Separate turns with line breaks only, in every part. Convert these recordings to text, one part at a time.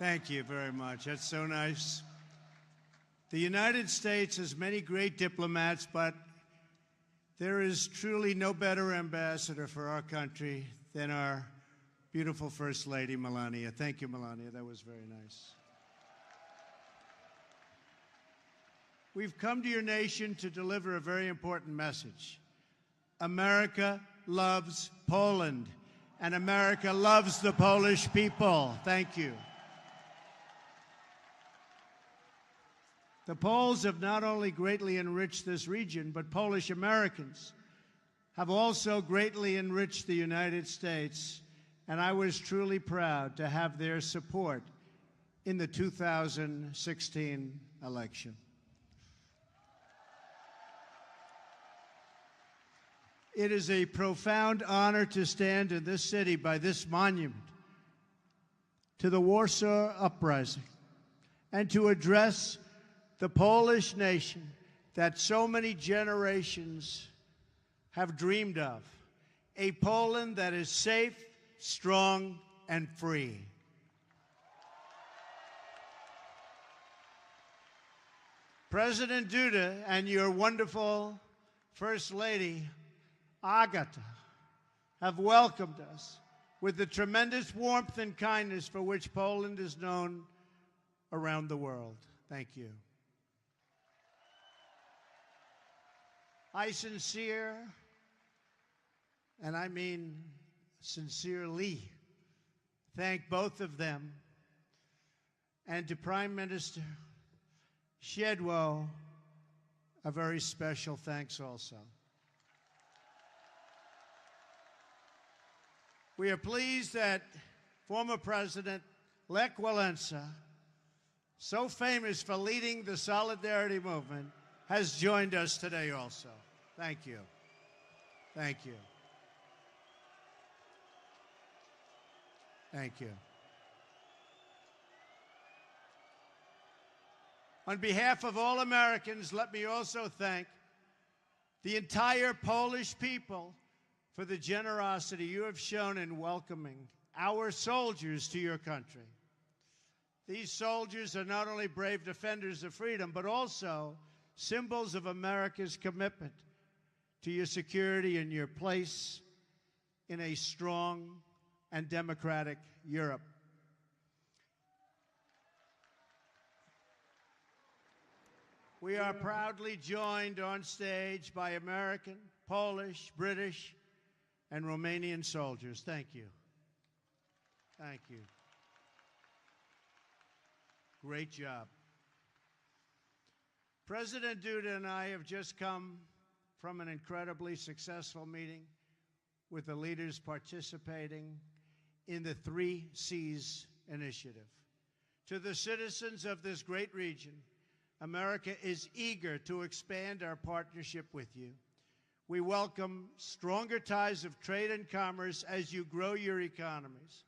Thank you very much. That's so nice. The United States has many great diplomats, but there is truly no better ambassador for our country than our beautiful First Lady, Melania. Thank you, Melania. That was very nice. We've come to your nation to deliver a very important message. America loves Poland, and America loves the Polish people. Thank you. The Poles have not only greatly enriched this region, but Polish Americans have also greatly enriched the United States, and I was truly proud to have their support in the 2016 election. It is a profound honor to stand in this city by this monument to the Warsaw Uprising and to address the Polish nation that so many generations have dreamed of, a Poland that is safe, strong, and free. President Duda and your wonderful First Lady, Agata, have welcomed us with the tremendous warmth and kindness for which Poland is known around the world. Thank you. I sincere, and I mean sincerely, thank both of them, and to Prime Minister Shedwo, a very special thanks also. We are pleased that former President Lech Walesa, so famous for leading the Solidarity movement, has joined us today also. Thank you. Thank you. Thank you. On behalf of all Americans, let me also thank the entire Polish people for the generosity you have shown in welcoming our soldiers to your country. These soldiers are not only brave defenders of freedom, but also symbols of America's commitment to your security and your place in a strong and democratic Europe. We are proudly joined on stage by American, Polish, British, and Romanian soldiers. Thank you. Thank you. Great job. President Duda and I have just come from an incredibly successful meeting with the leaders participating in the 3 Cs initiative. To the citizens of this great region, America is eager to expand our partnership with you. We welcome stronger ties of trade and commerce as you grow your economies.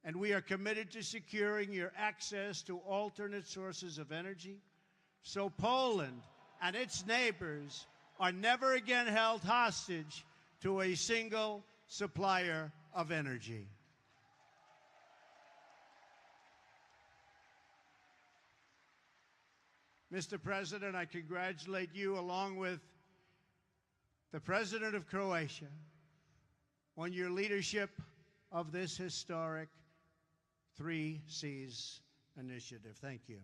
And we are committed to securing your access to alternate sources of energy, so Poland and its neighbors are never again held hostage to a single supplier of energy. Mr. President, I congratulate you along with the President of Croatia on your leadership of this historic 3 Cs initiative. Thank you.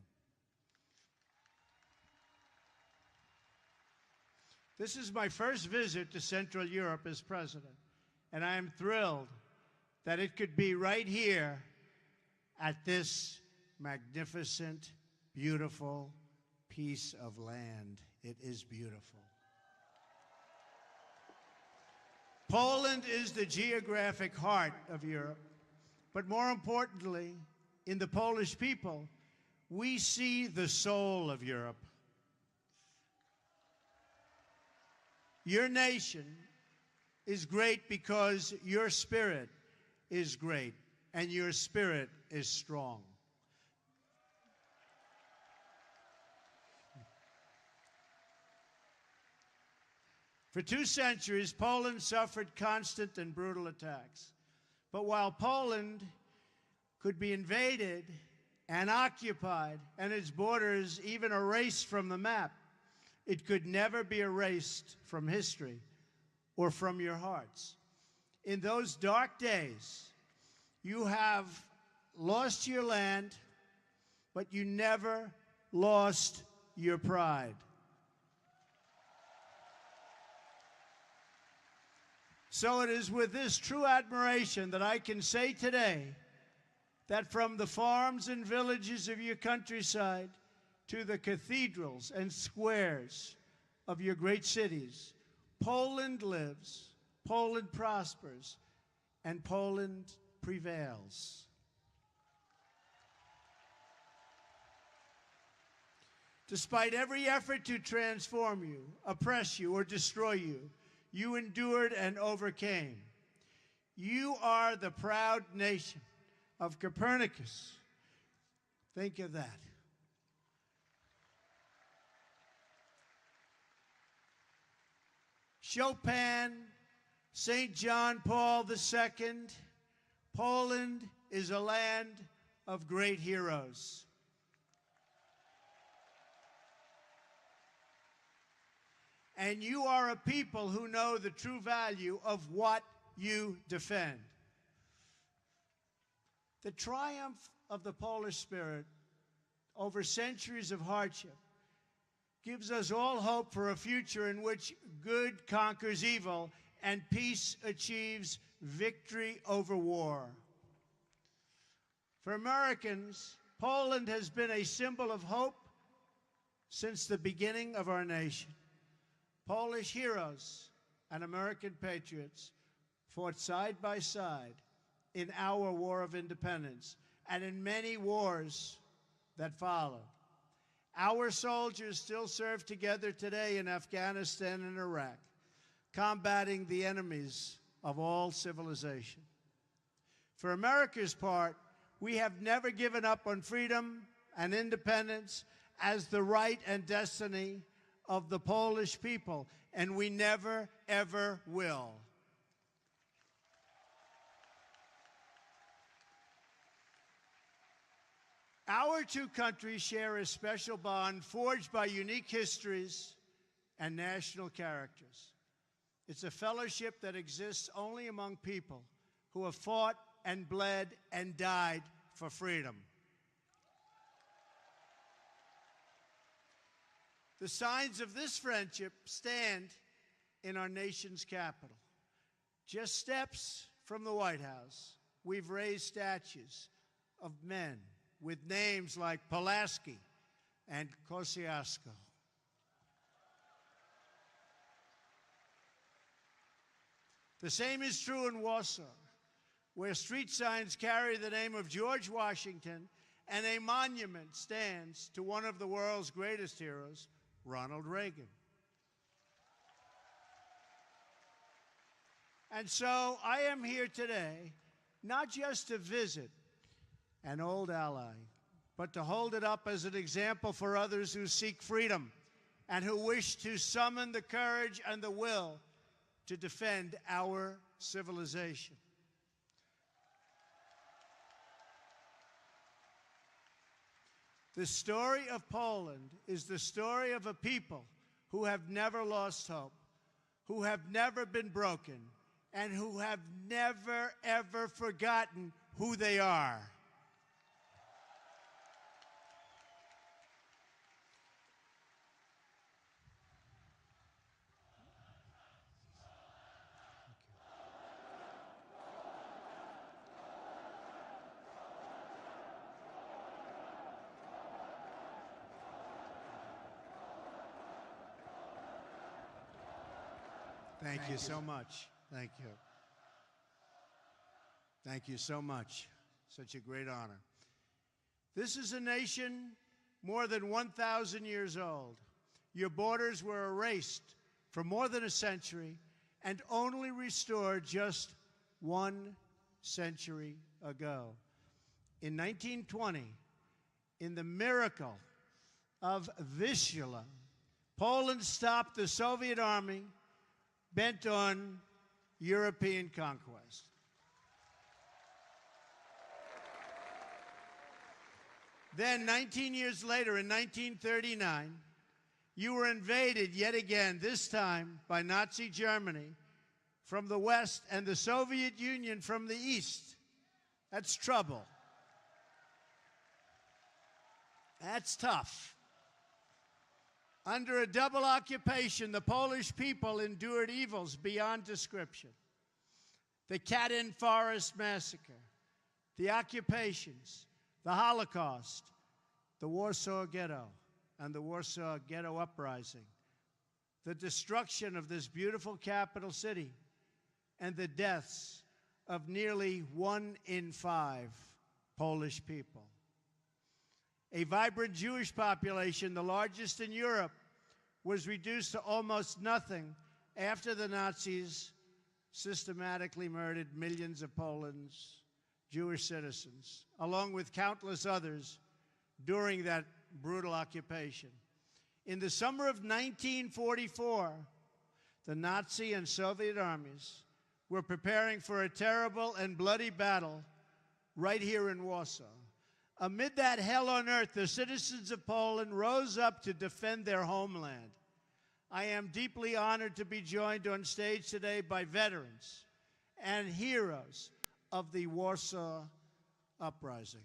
This is my first visit to Central Europe as president, and I am thrilled that it could be right here at this magnificent, beautiful piece of land. It is beautiful. Poland is the geographic heart of Europe, but more importantly, in the Polish people, we see the soul of Europe. Your nation is great because your spirit is great, and your spirit is strong. For 2 centuries, Poland suffered constant and brutal attacks. But while Poland could be invaded and occupied, and its borders even erased from the map, it could never be erased from history or from your hearts. In those dark days, you have lost your land, but you never lost your pride. So it is with this true admiration that I can say today that from the farms and villages of your countryside to the cathedrals and squares of your great cities, Poland lives, Poland prospers, and Poland prevails. Despite every effort to transform you, oppress you, or destroy you, you endured and overcame. You are the proud nation of Copernicus. Think of that. Chopin, St. John Paul II. Poland is a land of great heroes. And you are a people who know the true value of what you defend. The triumph of the Polish spirit over centuries of hardship gives us all hope for a future in which good conquers evil and peace achieves victory over war. For Americans, Poland has been a symbol of hope since the beginning of our nation. Polish heroes and American patriots fought side by side in our War of Independence and in many wars that followed. Our soldiers still serve together today in Afghanistan and Iraq, combating the enemies of all civilization. For America's part, we have never given up on freedom and independence as the right and destiny of the Polish people, and we never, ever will. Our two countries share a special bond forged by unique histories and national characters. It's a fellowship that exists only among people who have fought and bled and died for freedom. The signs of this friendship stand in our nation's capital. Just steps from the White House, we've raised statues of men with names like Pulaski and Kosciuszko. The same is true in Warsaw, where street signs carry the name of George Washington and a monument stands to one of the world's greatest heroes, Ronald Reagan. And so I am here today, not just to visit an old ally, but to hold it up as an example for others who seek freedom and who wish to summon the courage and the will to defend our civilization. The story of Poland is the story of a people who have never lost hope, who have never been broken, and who have never, ever forgotten who they are. Thank you so much. Thank you. Thank you so much. Such a great honor. This is a nation more than 1,000 years old. Your borders were erased for more than a century and only restored just 1 century ago. In 1920, in the miracle of Vistula, Poland stopped the Soviet army bent on European conquest. Then, 19 years later, in 1939, you were invaded yet again, this time by Nazi Germany from the west and the Soviet Union from the east. That's trouble. That's tough. Under a double occupation, the Polish people endured evils beyond description. The Katyn Forest Massacre, the occupations, the Holocaust, the Warsaw Ghetto, and the Warsaw Ghetto Uprising, the destruction of this beautiful capital city, and the deaths of nearly 1 in 5 Polish people. A vibrant Jewish population, the largest in Europe, was reduced to almost nothing after the Nazis systematically murdered millions of Poland's Jewish citizens, along with countless others, during that brutal occupation. In the summer of 1944, the Nazi and Soviet armies were preparing for a terrible and bloody battle right here in Warsaw. Amid that hell on earth, the citizens of Poland rose up to defend their homeland. I am deeply honored to be joined on stage today by veterans and heroes of the Warsaw Uprising.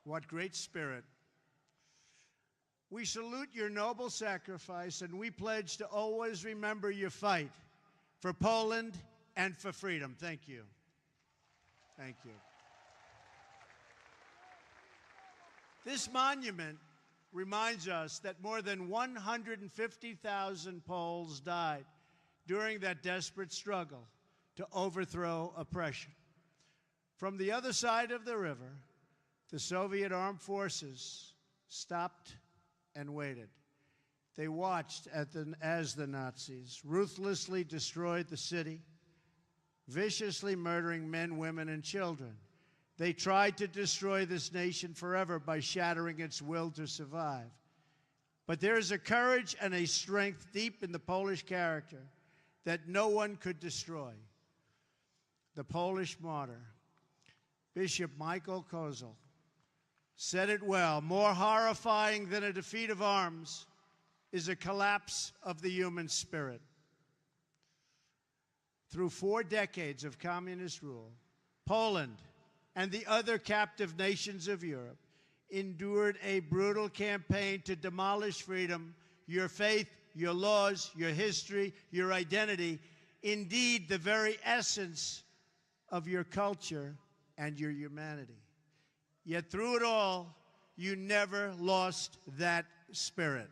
What great spirit. We salute your noble sacrifice, and we pledge to always remember your fight for Poland and for freedom. Thank you. Thank you. This monument reminds us that more than 150,000 Poles died during that desperate struggle to overthrow oppression. From the other side of the river, the Soviet armed forces stopped and waited. They watched as the Nazis ruthlessly destroyed the city, viciously murdering men, women, and children. They tried to destroy this nation forever by shattering its will to survive. But there is a courage and a strength deep in the Polish character that no one could destroy. The Polish martyr, Bishop Michael Kozel, said it well: more horrifying than a defeat of arms is a collapse of the human spirit. Through 4 decades of communist rule, Poland and the other captive nations of Europe endured a brutal campaign to demolish freedom, your faith, your laws, your history, your identity, indeed the very essence of your culture and your humanity. Yet through it all, you never lost that spirit.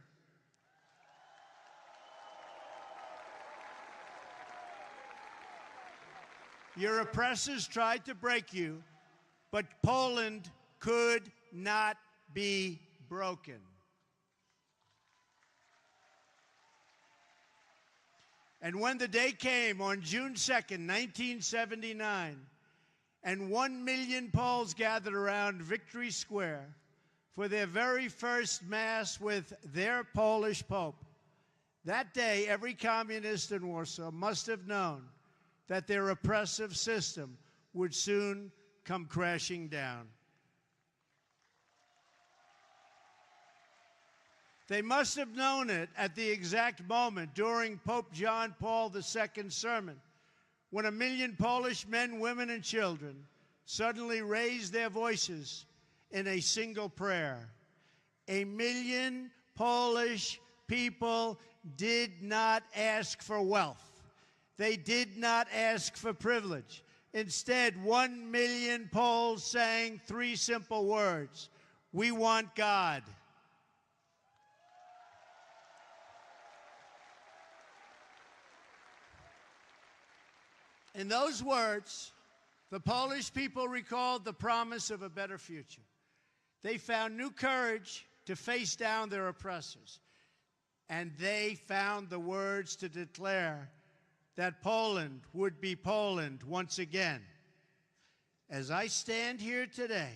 Your oppressors tried to break you, but Poland could not be broken. And when the day came on June 2nd, 1979, and 1 million Poles gathered around Victory Square for their very first Mass with their Polish Pope, that day every communist in Warsaw must have known that their oppressive system would soon come crashing down. They must have known it at the exact moment during Pope John Paul II's sermon, when 1 million Polish men, women, and children suddenly raised their voices in a single prayer. 1 million Polish people did not ask for wealth. They did not ask for privilege. Instead, 1 million Poles sang 3 simple words: we want God. In those words, the Polish people recalled the promise of a better future. They found new courage to face down their oppressors. and they found the words to declare that Poland would be Poland once again. As I stand here today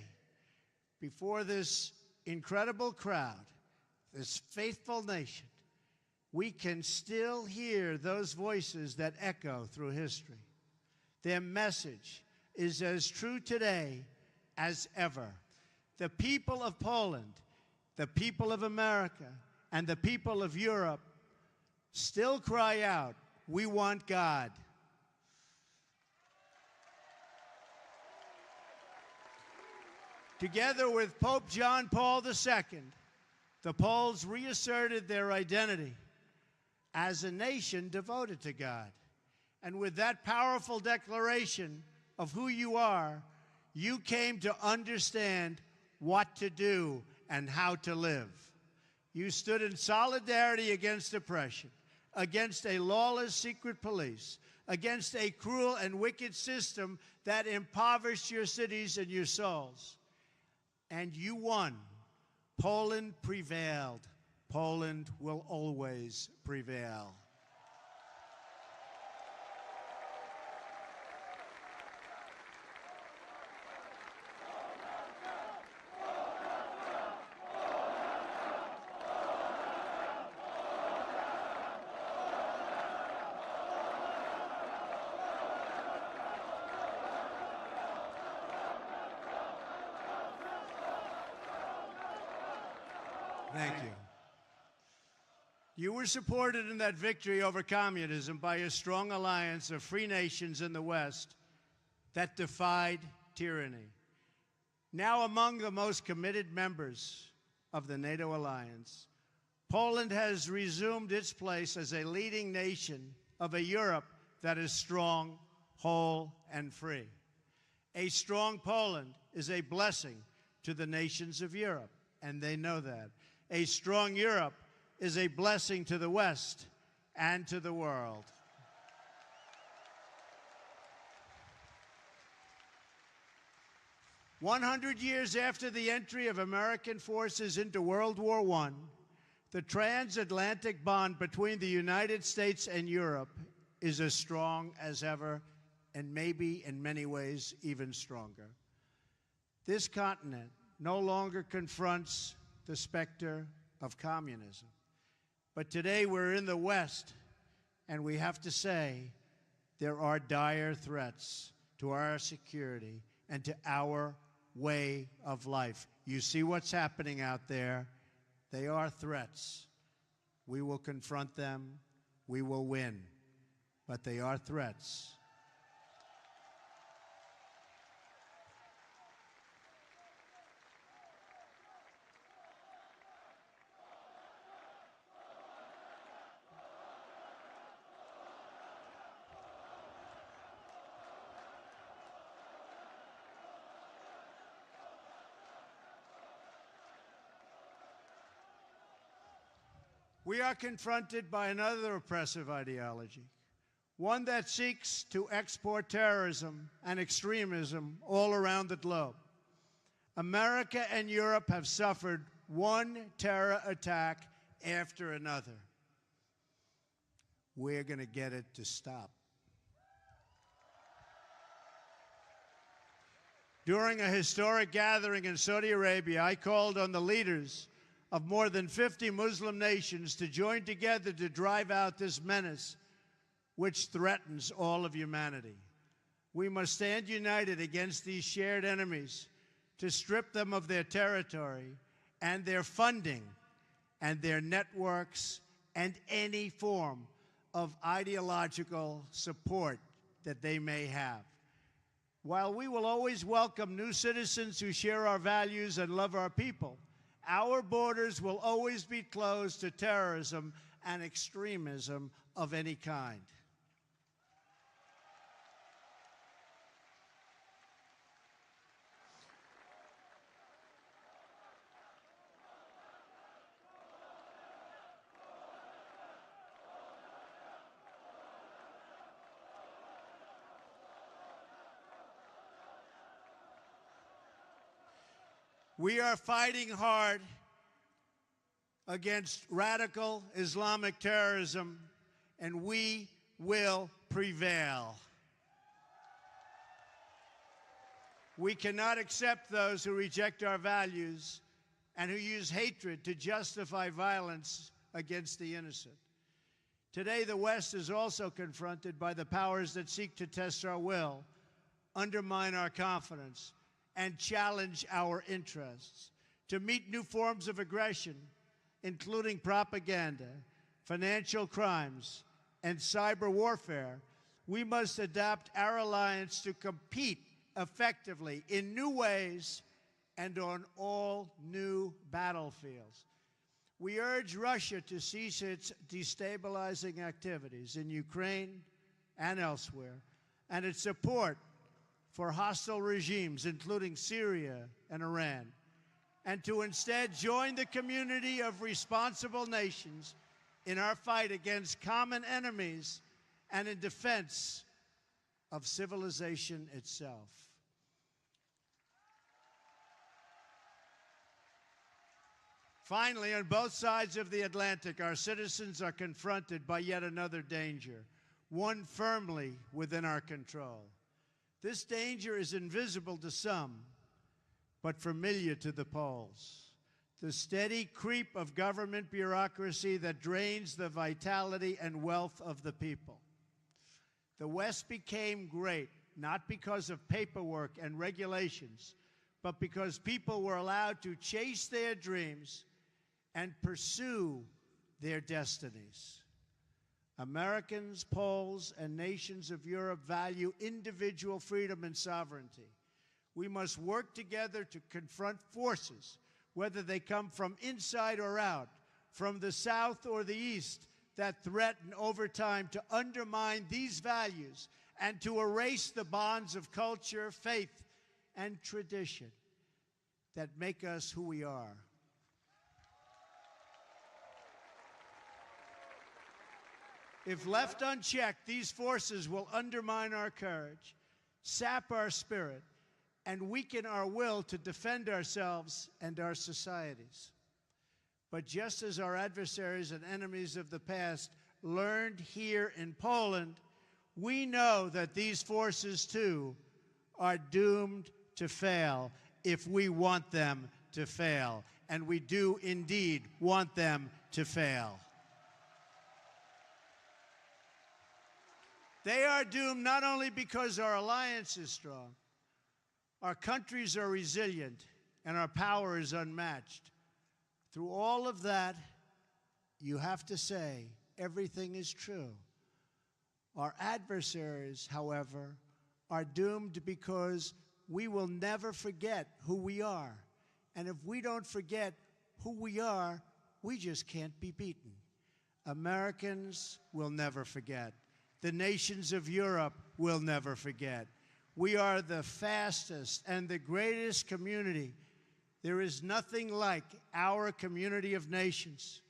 before this incredible crowd, this faithful nation, we can still hear those voices that echo through history. Their message is as true today as ever. The people of Poland, the people of America, and the people of Europe still cry out, "We want God." Together with Pope John Paul II, the Poles reasserted their identity as a nation devoted to God. And with that powerful declaration of who you are, you came to understand what to do and how to live. You stood in solidarity against oppression, against a lawless secret police, against a cruel and wicked system that impoverished your cities and your souls. And you won. Poland prevailed. Poland will always prevail. Thank you. You were supported in that victory over communism by a strong alliance of free nations in the West that defied tyranny. Now among the most committed members of the NATO alliance, Poland has resumed its place as a leading nation of a Europe that is strong, whole, and free. A strong Poland is a blessing to the nations of Europe, and they know that. A strong Europe is a blessing to the West and to the world. "100 years after the entry of American forces into World War I, the transatlantic bond between the United States and Europe is as strong as ever, and maybe in many ways even stronger. This continent no longer confronts the specter of communism. But today we're in the West, and we have to say there are dire threats to our security and to our way of life. You see what's happening out there. They are threats. We will confront them. We will win. But they are threats. We are confronted by another oppressive ideology, one that seeks to export terrorism and extremism all around the globe. America and Europe have suffered one terror attack after another. We're going to get it to stop. During a historic gathering in Saudi Arabia, I called on the leaders of more than 50 Muslim nations to join together to drive out this menace which threatens all of humanity. We must stand united against these shared enemies to strip them of their territory and their funding and their networks and any form of ideological support that they may have. While we will always welcome new citizens who share our values and love our people, our borders will always be closed to terrorism and extremism of any kind. We are fighting hard against radical Islamic terrorism, and we will prevail. We cannot accept those who reject our values and who use hatred to justify violence against the innocent. Today, the West is also confronted by the powers that seek to test our will, undermine our confidence, and challenge our interests. To meet new forms of aggression, including propaganda, financial crimes, and cyber warfare, we must adapt our alliance to compete effectively in new ways and on all new battlefields. We urge Russia to cease its destabilizing activities in Ukraine and elsewhere, and its support for hostile regimes, including Syria and Iran, and to instead join the community of responsible nations in our fight against common enemies and in defense of civilization itself. Finally, on both sides of the Atlantic, our citizens are confronted by yet another danger, one firmly within our control. This danger is invisible to some, but familiar to the Poles. The steady creep of government bureaucracy that drains the vitality and wealth of the people. The West became great, not because of paperwork and regulations, but because people were allowed to chase their dreams and pursue their destinies. Americans, Poles, and nations of Europe value individual freedom and sovereignty. We must work together to confront forces, whether they come from inside or out, from the South or the East, that threaten over time to undermine these values and to erase the bonds of culture, faith, and tradition that make us who we are. If left unchecked, these forces will undermine our courage, sap our spirit, and weaken our will to defend ourselves and our societies. But just as our adversaries and enemies of the past learned here in Poland, we know that these forces, too, are doomed to fail if we want them to fail. And we do indeed want them to fail. They are doomed not only because our alliance is strong, our countries are resilient, and our power is unmatched. Through all of that, you have to say everything is true. Our adversaries, however, are doomed because we will never forget who we are. And if we don't forget who we are, we just can't be beaten. Americans will never forget. The nations of Europe will never forget. We are the fastest and the greatest community. There is nothing like our community of nations.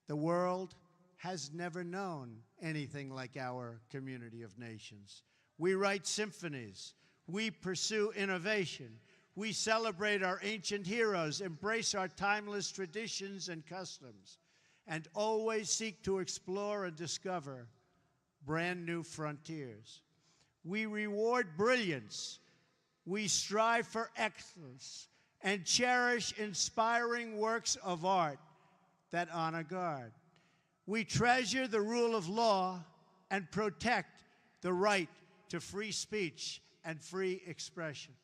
The world has never known anything like our community of nations. We write symphonies. We pursue innovation. We celebrate our ancient heroes, embrace our timeless traditions and customs, and always seek to explore and discover brand new frontiers. We reward brilliance. We strive for excellence and cherish inspiring works of art that honor God. We treasure the rule of law and protect the right to free speech and free expression.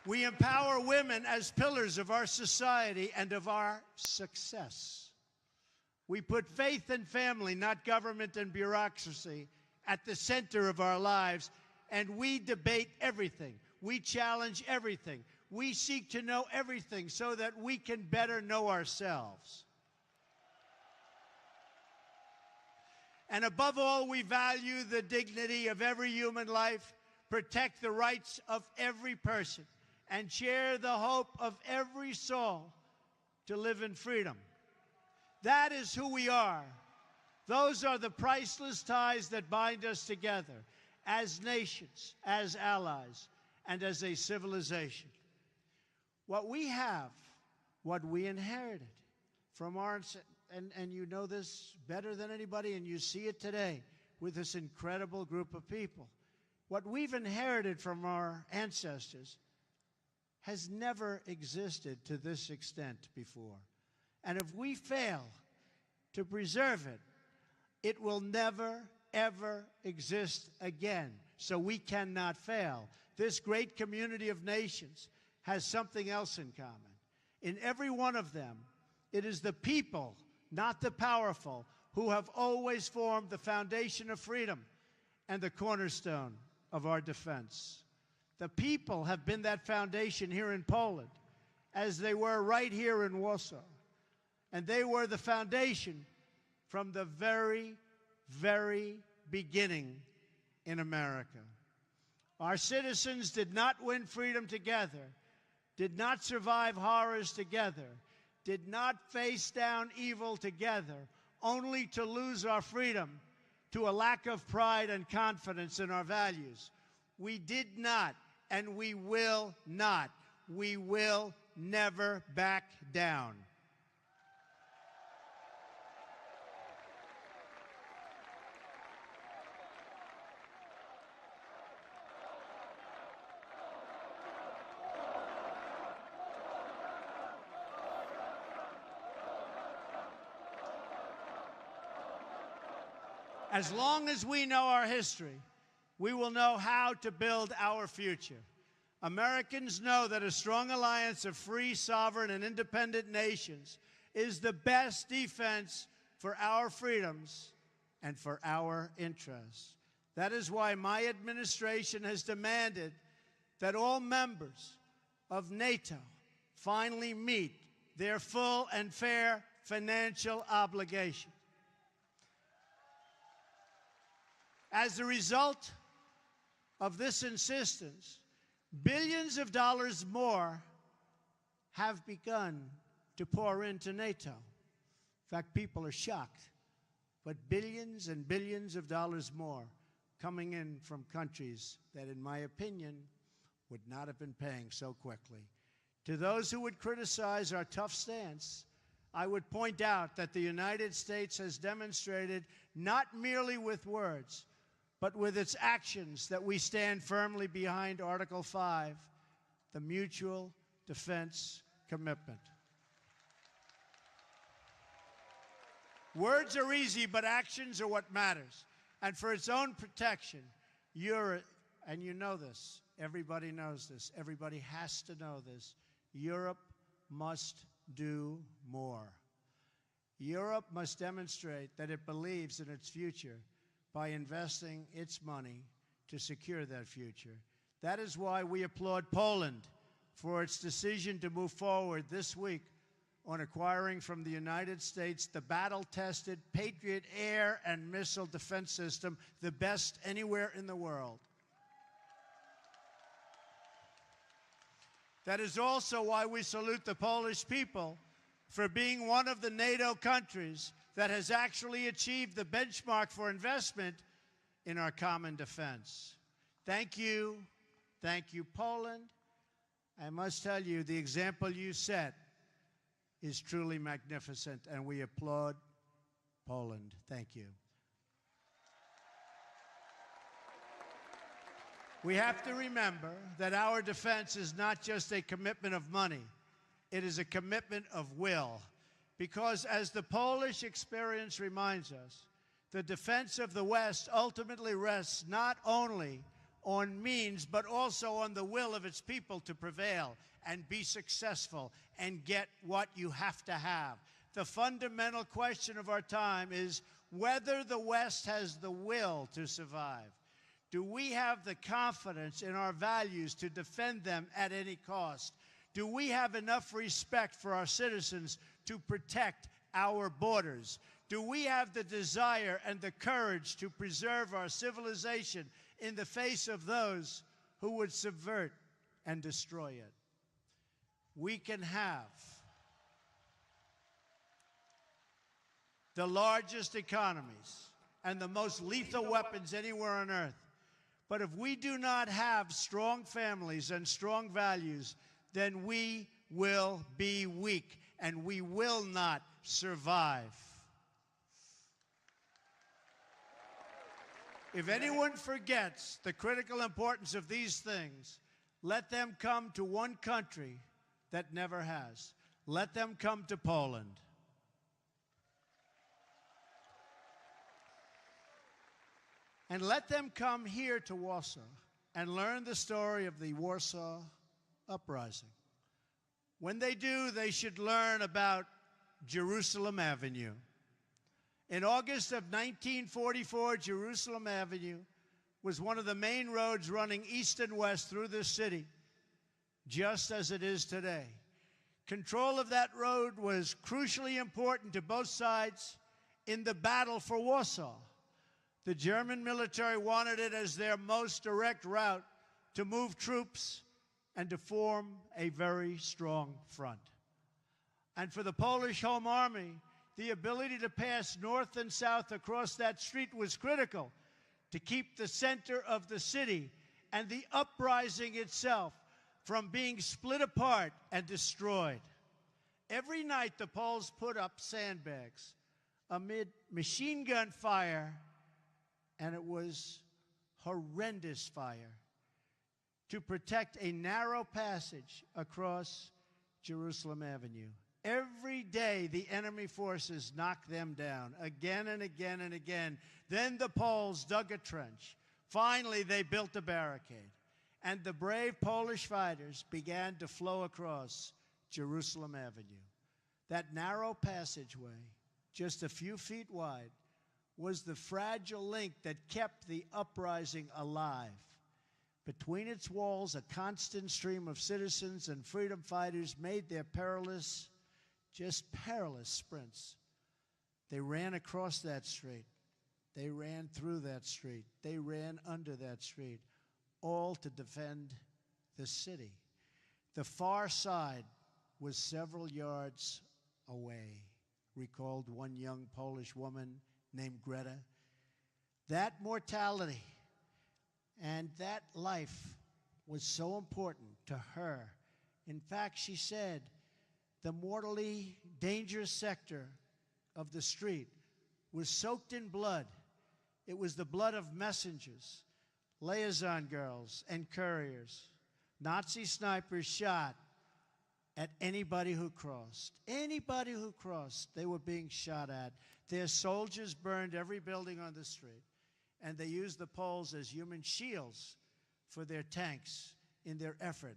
We empower women as pillars of our society and of our success. We put faith and family, not government and bureaucracy, at the center of our lives, and we debate everything. We challenge everything. We seek to know everything so that we can better know ourselves. And above all, we value the dignity of every human life, protect the rights of every person, and share the hope of every soul to live in freedom. That is who we are. Those are the priceless ties that bind us together as nations, as allies, and as a civilization. What we have, what we inherited from our, and you know this better than anybody, and you see it today with this incredible group of people. What we've inherited from our ancestors has never existed to this extent before. And if we fail to preserve it, it will never, ever exist again. So we cannot fail. This great community of nations has something else in common. In every one of them, it is the people, not the powerful, who have always formed the foundation of freedom and the cornerstone of our defense. The people have been that foundation here in Poland, as they were right here in Warsaw. And they were the foundation from the very, very beginning in America. Our citizens did not win freedom together, did not survive horrors together, did not face down evil together, only to lose our freedom to a lack of pride and confidence in our values. We did not, and we will not. We will never back down. As long as we know our history, we will know how to build our future. Americans know that a strong alliance of free, sovereign, and independent nations is the best defense for our freedoms and for our interests. That is why my administration has demanded that all members of NATO finally meet their full and fair financial obligations. As a result of this insistence, billions of dollars more have begun to pour into NATO. In fact, people are shocked, but billions and billions of dollars more coming in from countries that, in my opinion, would not have been paying so quickly. To those who would criticize our tough stance, I would point out that the United States has demonstrated, not merely with words, but with its actions, that we stand firmly behind Article 5, the mutual defense commitment. Words are easy, but actions are what matters. And for its own protection, and you know this, everybody knows this, everybody has to know this, Europe must do more. Europe must demonstrate that it believes in its future by investing its money to secure that future. That is why we applaud Poland for its decision to move forward this week on acquiring from the United States the battle-tested Patriot air and missile defense system, the best anywhere in the world. That is also why we salute the Polish people for being one of the NATO countries that has actually achieved the benchmark for investment in our common defense. Thank you, Poland. I must tell you, the example you set is truly magnificent, and we applaud Poland. Thank you. We have to remember that our defense is not just a commitment of money, it is a commitment of will. Because as the Polish experience reminds us, the defense of the West ultimately rests not only on means, but also on the will of its people to prevail and be successful and get what you have to have. The fundamental question of our time is whether the West has the will to survive. Do we have the confidence in our values to defend them at any cost? Do we have enough respect for our citizens to protect our borders? Do we have the desire and the courage to preserve our civilization in the face of those who would subvert and destroy it? We can have the largest economies and the most lethal weapons anywhere on earth. But if we do not have strong families and strong values, then we will be weak, and we will not survive. If anyone forgets the critical importance of these things, let them come to one country that never has. Let them come to Poland. And let them come here to Warsaw and learn the story of the Warsaw Uprising. When they do, they should learn about Jerusalem Avenue. In August of 1944, Jerusalem Avenue was one of the main roads running east and west through the city, just as it is today. Control of that road was crucially important to both sides in the battle for Warsaw. The German military wanted it as their most direct route to move troops and to form a very strong front. And for the Polish Home Army, the ability to pass north and south across that street was critical to keep the center of the city and the uprising itself from being split apart and destroyed. Every night, the Poles put up sandbags amid machine gun fire, and it was horrendous fire, to protect a narrow passage across Jerusalem Avenue. Every day, the enemy forces knocked them down again and again and again. Then the Poles dug a trench. Finally, they built a barricade. And the brave Polish fighters began to flow across Jerusalem Avenue. That narrow passageway, just a few feet wide, was the fragile link that kept the uprising alive. Between its walls, a constant stream of citizens and freedom fighters made their perilous sprints. They ran across that street. They ran through that street. They ran under that street, all to defend the city. The far side was several yards away, recalled one young Polish woman named Greta. That mortality and that life was so important to her. In fact, she said, the mortally dangerous sector of the street was soaked in blood. It was the blood of messengers, liaison girls, and couriers. Nazi snipers shot at anybody who crossed. Anybody who crossed, they were being shot at. Their soldiers burned every building on the street, and they used the Poles as human shields for their tanks in their effort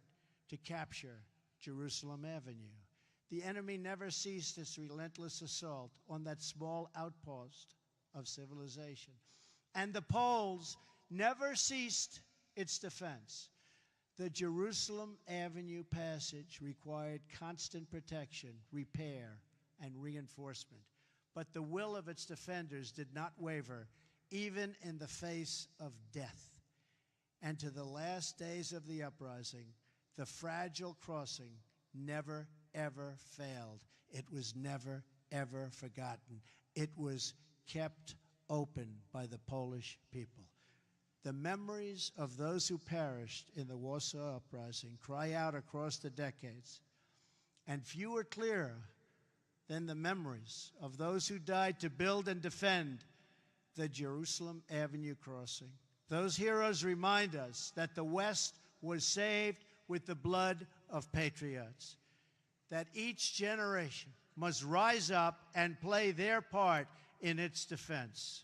to capture Jerusalem Avenue. The enemy never ceased its relentless assault on that small outpost of civilization. And the Poles never ceased its defense. The Jerusalem Avenue passage required constant protection, repair, and reinforcement. But the will of its defenders did not waver, even in the face of death. And to the last days of the uprising, the fragile crossing never, ever failed. It was never, ever forgotten. It was kept open by the Polish people. The memories of those who perished in the Warsaw Uprising cry out across the decades, and few are clearer than the memories of those who died to build and defend the Jerusalem Avenue crossing. Those heroes remind us that the West was saved with the blood of patriots, that each generation must rise up and play their part in its defense.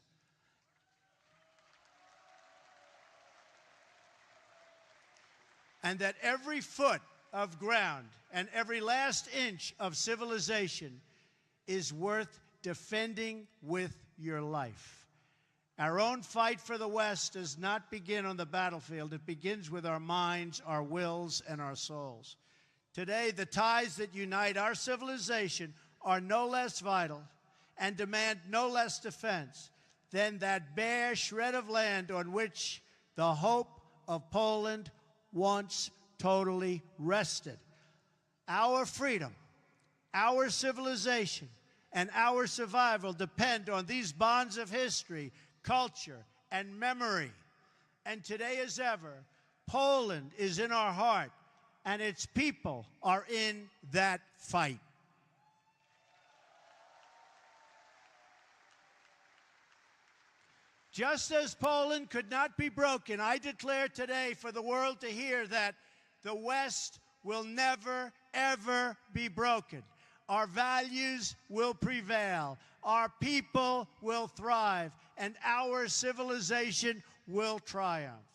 And that every foot of ground and every last inch of civilization is worth defending with your life. Our own fight for the West does not begin on the battlefield. It begins with our minds, our wills, and our souls. Today, the ties that unite our civilization are no less vital and demand no less defense than that bare shred of land on which the hope of Poland once totally rested. Our freedom, our civilization, and our survival depend on these bonds of history, culture, and memory. And today as ever, Poland is in our heart, and its people are in that fight. Just as Poland could not be broken, I declare today for the world to hear that the West will never, ever be broken. Our values will prevail. Our people will thrive, and our civilization will triumph.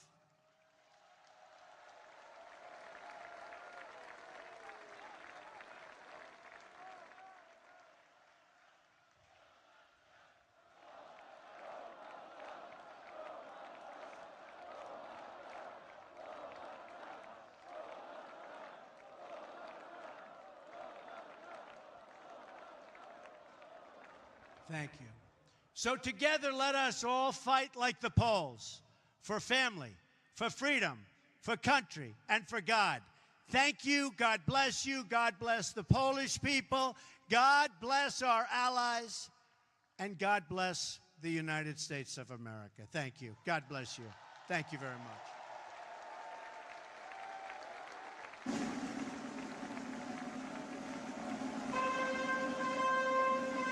Thank you. So together, let us all fight like the Poles, for family, for freedom, for country, and for God. Thank you. God bless you. God bless the Polish people. God bless our allies. And God bless the United States of America. Thank you. God bless you. Thank you very much.